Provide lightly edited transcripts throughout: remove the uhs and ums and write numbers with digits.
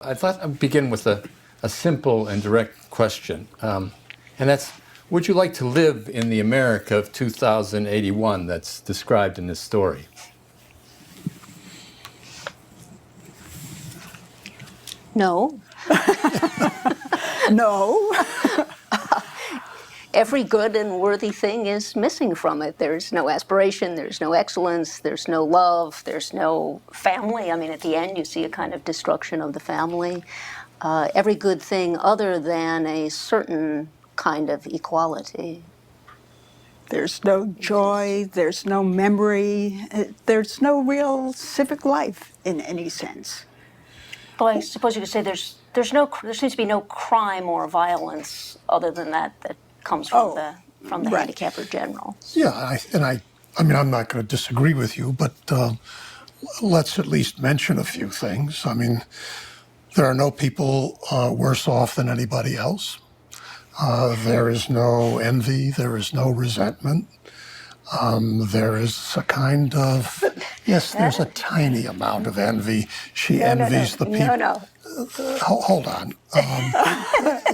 I thought I'd begin with a simple and direct question, and that's, would you like to live in the America of 2081 that's described in this story? No. No. Every good and worthy thing is missing from it. There's no aspiration, there's no excellence, there's no love, there's no family. I mean, at the end, you see a kind of destruction of the family. Every good thing other than a certain kind of equality. There's no joy, there's no memory, there's no real civic life in any sense. Well, I suppose you could say there seems to be no crime or violence other than that comes from the right. handicapper general. Yeah, I mean, I'm not going to disagree with you, but let's at least mention a few things. I mean, there are no people worse off than anybody else. There is no envy. There is no resentment. There is a kind of, yes, there's a tiny amount of envy. She envies the people. No. Hold on.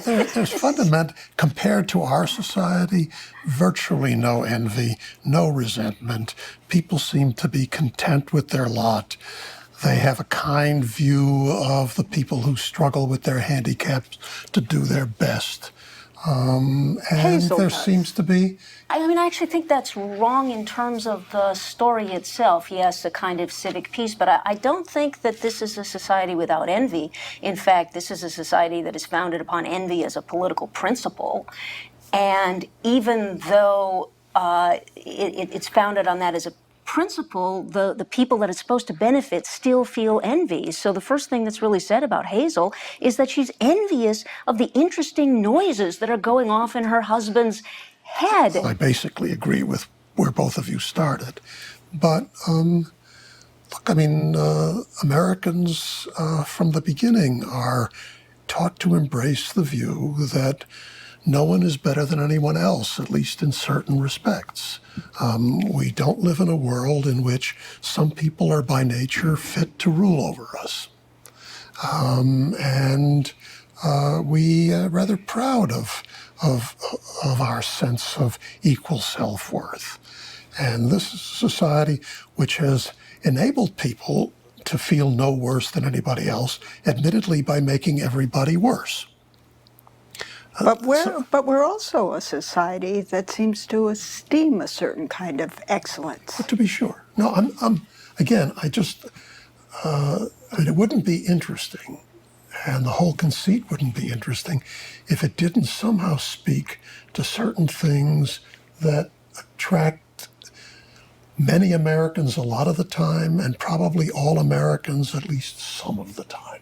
There's fundamental, compared to our society, virtually no envy, no resentment. People seem to be content with their lot. They have a kind view of the people who struggle with their handicaps to do their best. And there seems to be... I mean, I actually think that's wrong in terms of the story itself. Yes, a kind of civic peace, but I don't think that this is a society without envy. In fact, this is a society that is founded upon envy as a political principle. And even though it's founded on that as a principle, the people that it's supposed to benefit still feel envy. So the first thing that's really said about Hazel is that she's envious of the interesting noises that are going off in her husband's head. I basically agree with where both of you started. But, look, I mean, Americans from the beginning are taught to embrace the view that no one is better than anyone else, at least in certain respects. We don't live in a world in which some people are by nature fit to rule over us. And we are rather proud of our sense of equal self-worth. And this is a society which has enabled people to feel no worse than anybody else, admittedly by making everybody worse. But we're also a society that seems to esteem a certain kind of excellence. To be sure. No, again, I mean, it wouldn't be interesting, and the whole conceit wouldn't be interesting if it didn't somehow speak to certain things that attract many Americans a lot of the time, and probably all Americans at least some of the time.